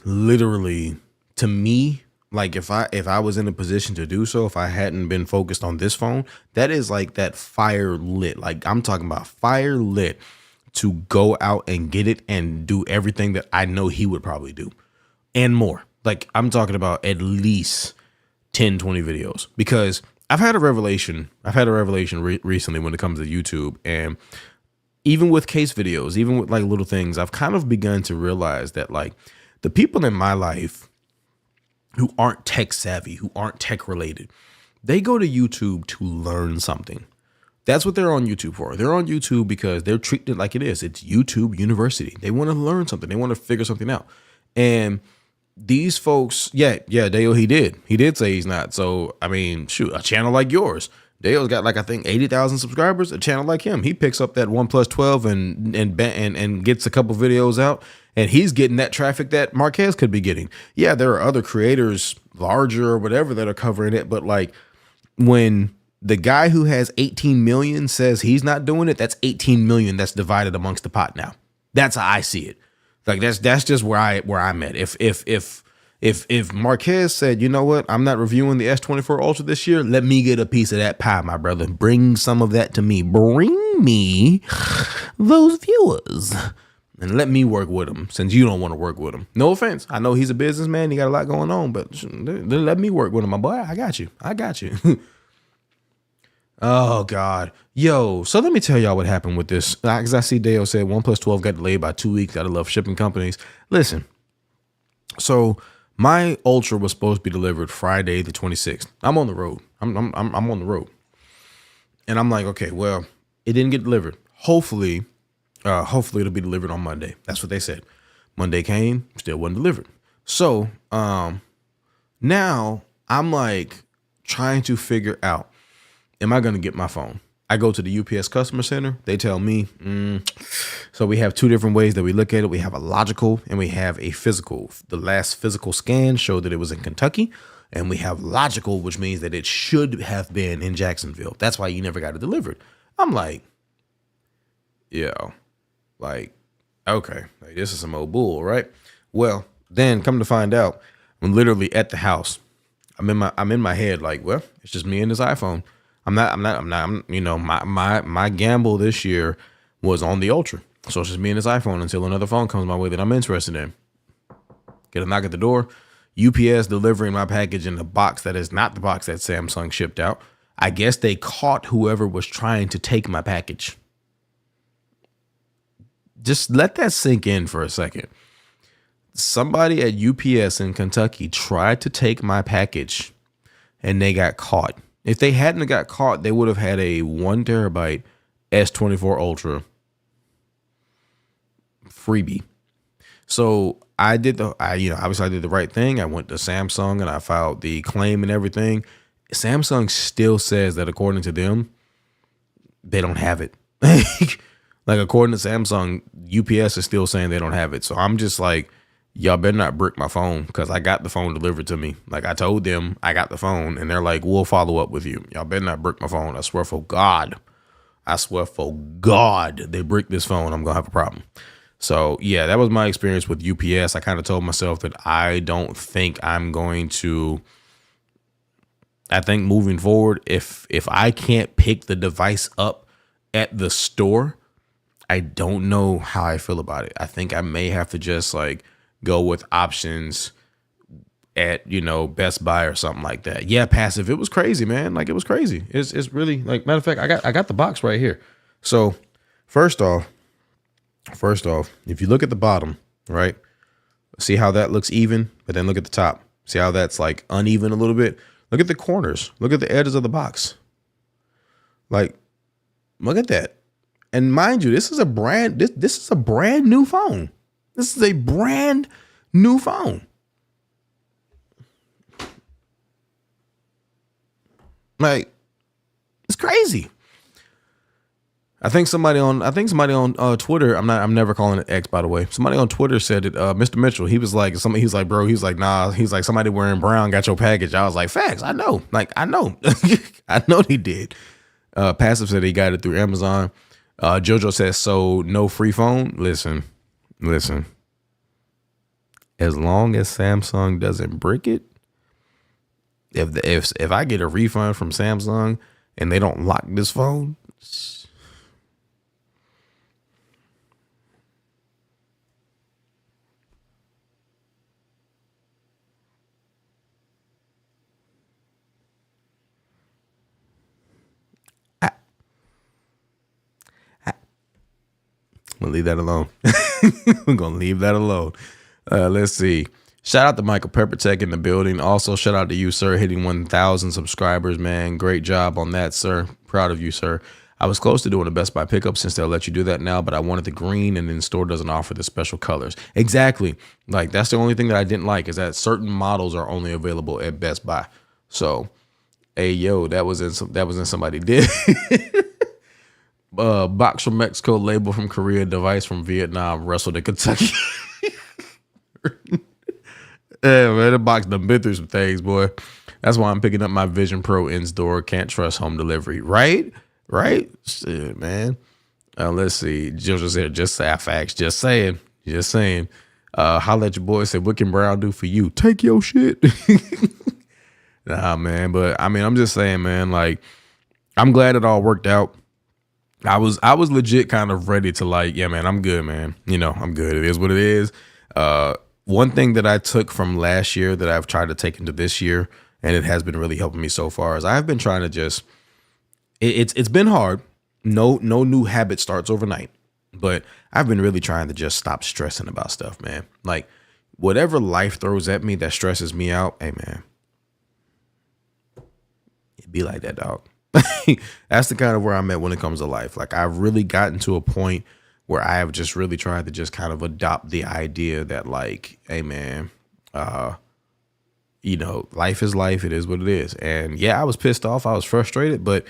literally, to me, like if I was in a position to do so, if I hadn't been focused on this phone, that is like that fire lit. Like I'm talking about fire lit to go out and get it and do everything that I know he would probably do and more. Like I'm talking about at least 10, 20 videos, because I've had a revelation recently when it comes to YouTube, and even with case videos, even with like little things, I've kind of begun to realize that like the people in my life who aren't tech savvy, who aren't tech related, they go to YouTube to learn something. That's what they're on YouTube for. They're on YouTube because they're treating it like it is. It's YouTube University. They want to learn something. They want to figure something out. And these folks, Dale, he did say he's not. So, I mean, shoot, a channel like yours, Dale's got like, I think 80,000 subscribers. A channel like him, he picks up that OnePlus 12 and gets a couple videos out, and he's getting that traffic that Marques could be getting. Yeah, there are other creators larger or whatever that are covering it, but like when the guy who has 18 million says he's not doing it, that's 18 million that's divided amongst the pot now. That's how I see it. Like that's just where I'm at. If Marques said, you know what, I'm not reviewing the S24 Ultra this year, let me get a piece of that pie, my brother. Bring some of that to me. Bring me those viewers. And let me work with him, since you don't want to work with him. No offense. I know he's a businessman. He got a lot going on, but let me work with him, my boy. I got you. Oh, God. Yo, so let me tell y'all what happened with this. Because I see Dale said OnePlus 12 got delayed by 2 weeks. Gotta love shipping companies. Listen, so my Ultra was supposed to be delivered Friday the 26th. I'm on the road. I'm on the road. And I'm like, okay, well, it didn't get delivered. Hopefully it'll be delivered on Monday. That's what they said. Monday came, still wasn't delivered. So now I'm like trying to figure out, am I going to get my phone? I go to the UPS customer center. They tell me, so we have two different ways that we look at it. We have a logical and we have a physical. The last physical scan showed that it was in Kentucky, and we have logical, which means that it should have been in Jacksonville. That's why you never got it delivered. I'm like, like, okay, like, this is some old bull, right? Well, then come to find out, I'm literally at the house. I'm in my head like, well, it's just me and this iPhone. I'm not, you know, my gamble this year was on the Ultra. So it's just me and this iPhone until another phone comes my way that I'm interested in. Get a knock at the door. UPS delivering my package in a box that is not the box that Samsung shipped out. I guess they caught whoever was trying to take my package. Just let that sink in for a second. Somebody at UPS in Kentucky tried to take my package and they got caught. If they hadn't got caught, they would have had a 1 terabyte S24 Ultra freebie. So obviously I did the right thing. I went to Samsung and I filed the claim and everything. Samsung still says that according to them, they don't have it. Like according to Samsung, UPS is still saying they don't have it. So I'm just like, y'all better not brick my phone, because I got the phone delivered to me. Like I told them I got the phone, and they're like, we'll follow up with you. Y'all better not brick my phone. I swear for God, they brick this phone, I'm going to have a problem. So yeah, that was my experience with UPS. I kind of told myself that I don't think I'm going to, I think moving forward, if I can't pick the device up at the store, I don't know how I feel about it. I think I may have to just like go with options at, Best Buy or something like that. Yeah, Passive. It was crazy, man. Like it was crazy. It's really like, matter of fact, I got the box right here. So first off, if you look at the bottom, right, See how that looks even, but then look at the top. See how that's like uneven a little bit? Look at the corners. Look at the edges of the box. Like, look at that. And mind you, this is a brand new phone. This is a brand new phone. Like, it's crazy. I think somebody on Twitter. I'm never calling it X, by the way. Somebody on Twitter said it. Mr. Mitchell. He's like, bro. He's like, nah. He's like, somebody wearing brown got your package. I was like, facts. I know. Like, I know. I know they did. Passive said he got it through Amazon. Jojo says, so no free phone. Listen. As long as Samsung doesn't brick it, if I get a refund from Samsung and they don't lock this phone. I'm gonna leave that alone. We're gonna leave that alone. Let's see. Shout out to Michael Peppertech in the building. Also, shout out to you, sir, hitting 1,000 subscribers, man. Great job on that, sir. Proud of you, sir. I was close to doing a Best Buy pickup since they'll let you do that now, but I wanted the green and then store doesn't offer the special colors. Exactly. Like, that's the only thing that I didn't like is that certain models are only available at Best Buy. So, hey, yo, that was in somebody did. Box from Mexico, label from Korea, device from Vietnam, wrestled in Kentucky. Yeah, man, the box done been through some things, boy. That's why I'm picking up my Vision Pro in store. Can't trust home delivery, right? Shit, man. Let's see. Jojo said, just say facts. Just saying. Holla at your boy. Said, what can Brown do for you? Take your shit. Nah, man. But I mean, I'm just saying, man. Like, I'm glad it all worked out. I was legit kind of ready to like, yeah, man, I'm good, man. You know, I'm good. It is what it is. One thing that I took from last year that I've tried to take into this year, and it has been really helping me so far, is I've been trying to just, it's been hard. No new habit starts overnight, but I've been really trying to just stop stressing about stuff, man. Like whatever life throws at me that stresses me out, hey, man, it be like that, dog. That's the kind of where I'm at when it comes to life. Like I've really gotten to a point where I have just really tried to just kind of adopt the idea that like, hey man, you know, life is life. It is what it is. And yeah, I was pissed off. I was frustrated, but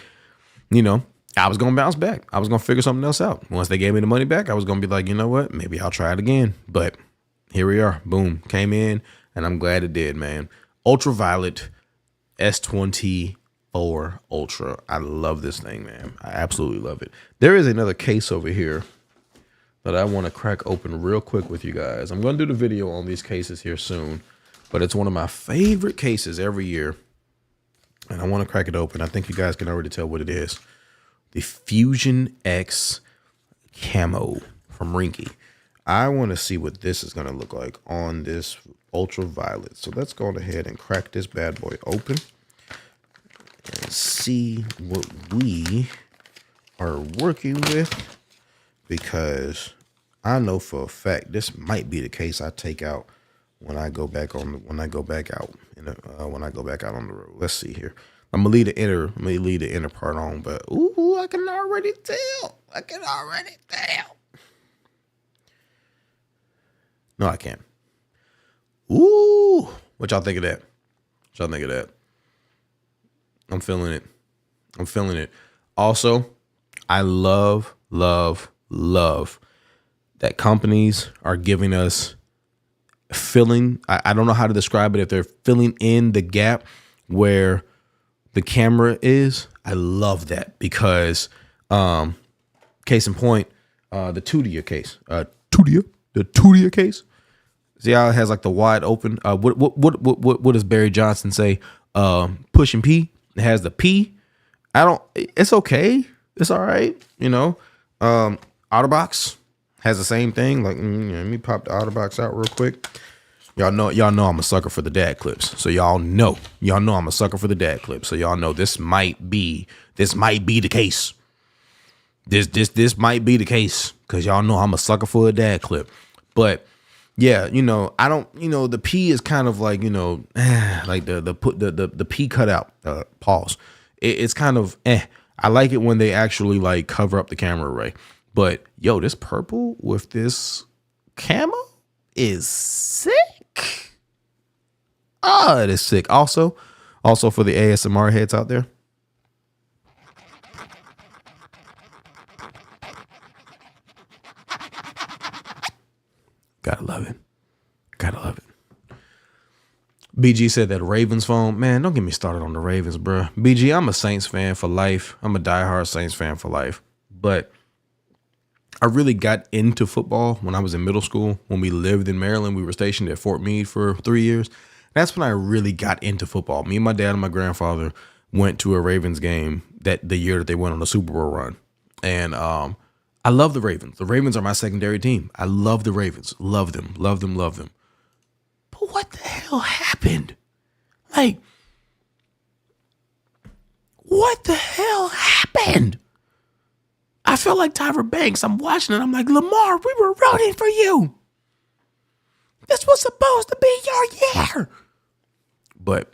you know, I was going to bounce back. I was going to figure something else out. Once they gave me the money back, I was going to be like, you know what, maybe I'll try it again. But here we are. Boom. Came in and I'm glad it did, man. Ultraviolet S24 Ultra. I love this thing, man. I absolutely love it. There is another case over here that I want to crack open real quick with you guys. I'm going to do the video on these cases here soon, but it's one of my favorite cases every year. And I want to crack it open. I think you guys can already tell what it is. The Fusion X Camo from Rinky. I want to see what this is going to look like on this ultraviolet. So let's go ahead and crack this bad boy open and see what we are working with, because I know for a fact this might be the case I take out when I go back out on the road. Let's see here. I'm gonna leave the inner part on, but ooh, I can already tell. No, I can't. Ooh, what y'all think of that? I'm feeling it. Also, I love that companies are giving us filling. I don't know how to describe it. If they're filling in the gap where the camera is, I love that because, case in point, the Tudia case, the Tudia case. See how it has like the wide open. What does Barry Johnson say? Push and P. It has the P. It's okay. It's all right. You know, OtterBox has the same thing. Like, let me pop the OtterBox out real quick. Y'all know I'm a sucker for the dad clips. So y'all know I'm a sucker for the dad clips. So y'all know this might be the case. This might be the case because y'all know I'm a sucker for a dad clip. But yeah, I don't, the P is kind of like, like the P cutout, pause. It's kind of, I like it when they actually like cover up the camera array. But yo, this purple with this camo is sick. Oh, it is sick. Also for the ASMR heads out there. Gotta love it. Gotta love it. BG said that Ravens phone. Man, don't get me started on the Ravens, bro. BG, I'm a Saints fan for life. I'm a diehard Saints fan for life. But I really got into football when I was in middle school. When we lived in Maryland, we were stationed at Fort Meade for 3 years. That's when I really got into football. Me and my dad and my grandfather went to a Ravens game that the year that they went on the Super Bowl run. And I love the Ravens. The Ravens are my secondary team. I love the Ravens. Love them. Love them. Love them. But what the hell happened? Like, what the hell happened? I feel like Tyra Banks. I'm watching it. I'm like, Lamar, we were rooting for you. This was supposed to be your year. But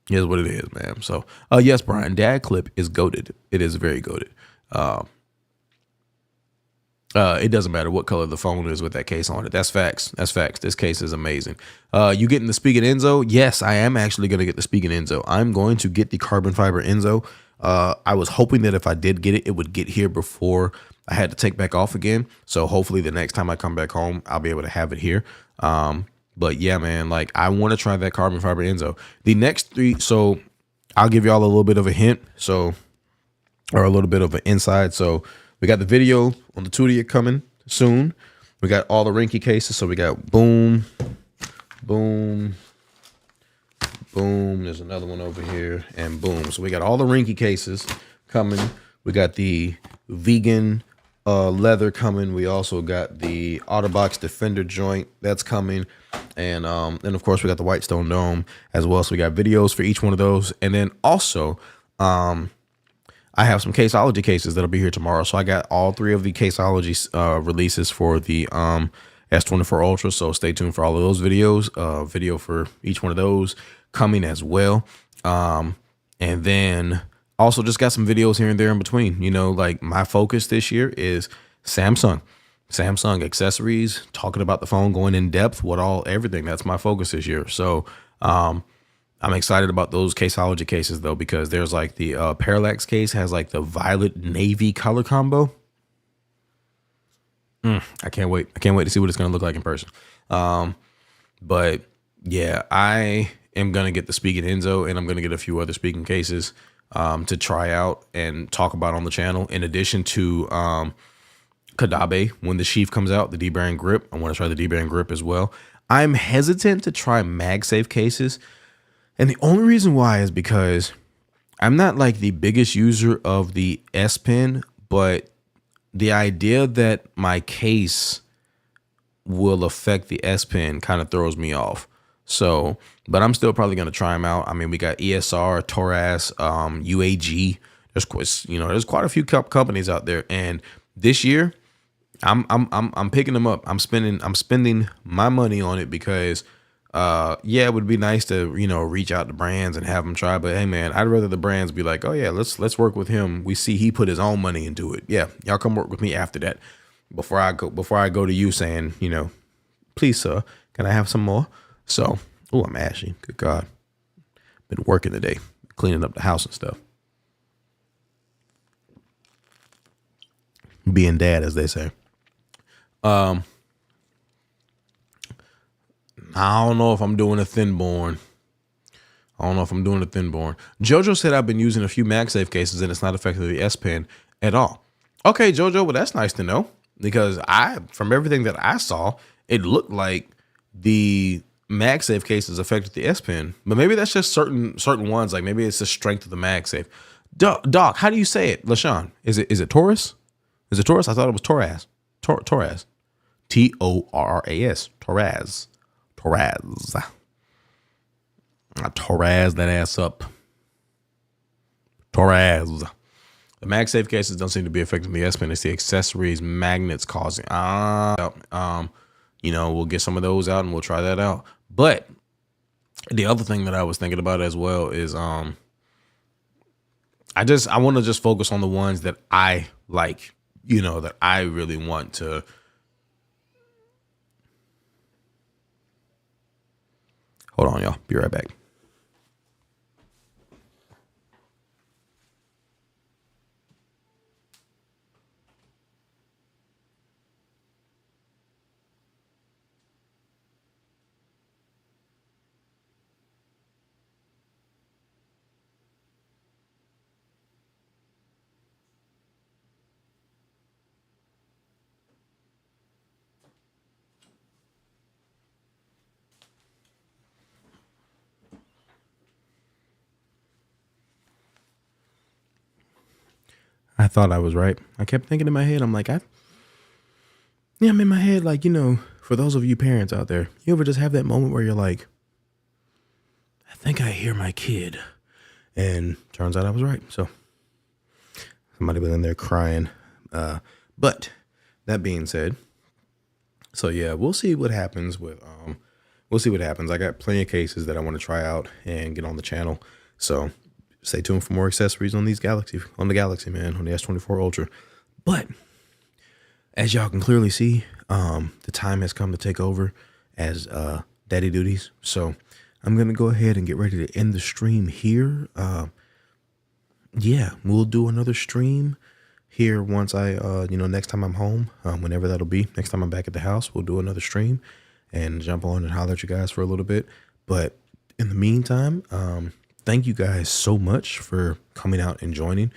here's what it is, man. So, yes, Brian, dad clip is goated. It is very goated. It doesn't matter what color the phone is with that case on it. That's facts. That's facts. This case is amazing. You getting the Spigen Enzo? Yes, I am actually going to get the Spigen Enzo. I'm going to get the carbon fiber Enzo. I was hoping that if I did get it, it would get here before I had to take back off again. So hopefully the next time I come back home, I'll be able to have it here. But yeah, man, like I want to try that carbon fiber Enzo. The next three, so I'll give y'all a little bit of a hint. So, or a little bit of an inside. So we got the video on the Tudia coming soon. We got all the Rinky cases. So we got boom, boom, boom. There's another one over here and boom. So we got all the Rinky cases coming. We got the vegan leather coming. We also got the Otterbox Defender joint that's coming. And of course we got the Whitestone Dome as well. So we got videos for each one of those. And then also, I have some Caseology cases that'll be here tomorrow. So I got all three of the Caseology releases for the S24 Ultra. So stay tuned for all of those videos. Video for each one of those coming as well. And then also just got some videos here and there in between. Like my focus this year is Samsung accessories, talking about the phone, going in depth, everything. That's my focus this year. So I'm excited about those Caseology cases though, because there's like the Parallax case has like the violet navy color combo. I can't wait. I can't wait to see what it's going to look like in person. But yeah, I am going to get the Spigen Enzo and I'm going to get a few other Spigen cases to try out and talk about on the channel. In addition to Kadabe, when the sheath comes out, the D-Baron grip. I want to try the D-Baron grip as well. I'm hesitant to try MagSafe cases. And the only reason why is because I'm not like the biggest user of the S Pen, but the idea that my case will affect the S Pen kind of throws me off. So, but I'm still probably going to try them out. I mean, we got ESR, Torras, UAG. There's quite a few companies out there. And this year, I'm picking them up. I'm spending my money on it because it would be nice to, reach out to brands and have them try. But hey, man, I'd rather the brands be like, oh yeah, let's work with him. We see he put his own money into it. Yeah, y'all come work with me after that. Before I go to you saying, please, sir, can I have some more? So, I'm ashy. Good God, been working today, cleaning up the house and stuff. Being dad, as they say. I don't know if I'm doing a thinborn. Jojo said I've been using a few MagSafe cases and it's not affecting the S Pen at all. Okay, Jojo, well, that's nice to know because from everything that I saw, it looked like the MagSafe cases affected the S Pen, but maybe that's just certain ones. Like maybe it's the strength of the MagSafe. Doc, how do you say it? LaShawn, is it Taurus? Is it Taurus? I thought it was Torras. Torras. Torras. Torras. I Torras that ass up. Torras. The MagSafe cases don't seem to be affecting the S Pen. It's the accessories, magnets causing. we'll get some of those out and we'll try that out. But the other thing that I was thinking about as well is I want to just focus on the ones that I like, that I really want to. Hold on, y'all. Be right back. I thought I was right. I kept thinking in my head, I'm like, I'm in my head, like, for those of you parents out there, you ever just have that moment where you're like, I think I hear my kid. And turns out I was right. So somebody was in there crying. But that being said, so yeah, we'll see what happens with, we'll see what happens. I got plenty of cases that I want to try out and get on the channel. So stay tuned for more accessories on the Galaxy, man, on the S24 Ultra. But as y'all can clearly see, the time has come to take over as daddy duties. So I'm going to go ahead and get ready to end the stream here. Yeah, we'll do another stream here once I, next time I'm home, whenever that'll be. Next time I'm back at the house, we'll do another stream and jump on and holler at you guys for a little bit. But in the meantime, thank you guys so much for coming out and joining.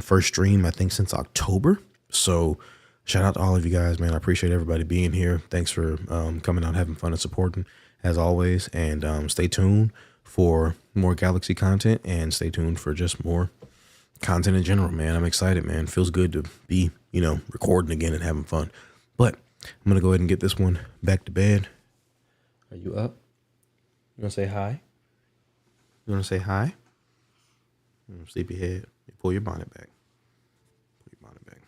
First stream, I think, since October. So shout out to all of you guys, man. I appreciate everybody being here. Thanks for coming out, having fun, and supporting as always. And stay tuned for more Galaxy content, and stay tuned for just more content in general, man. I'm excited, man. Feels good to be, recording again and having fun. But I'm going to go ahead and get this one back to bed. Are you up? You want to say hi? You want to say hi? Sleepyhead. Pull your bonnet back. Pull your bonnet back.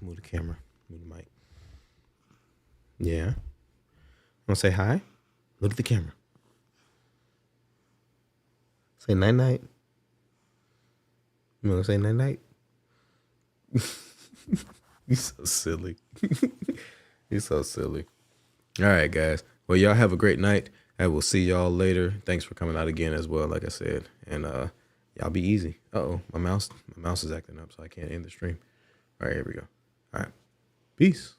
Move the camera. Move the mic. Yeah. You want to say hi? Look at the camera. Say night-night. You want to say night-night? You're so silly. You're so silly. All right, guys. Well, y'all have a great night. I will see y'all later. Thanks for coming out again as well, like I said. And y'all be easy. Uh-oh, my mouse is acting up, so I can't end the stream. All right, here we go. All right. Peace.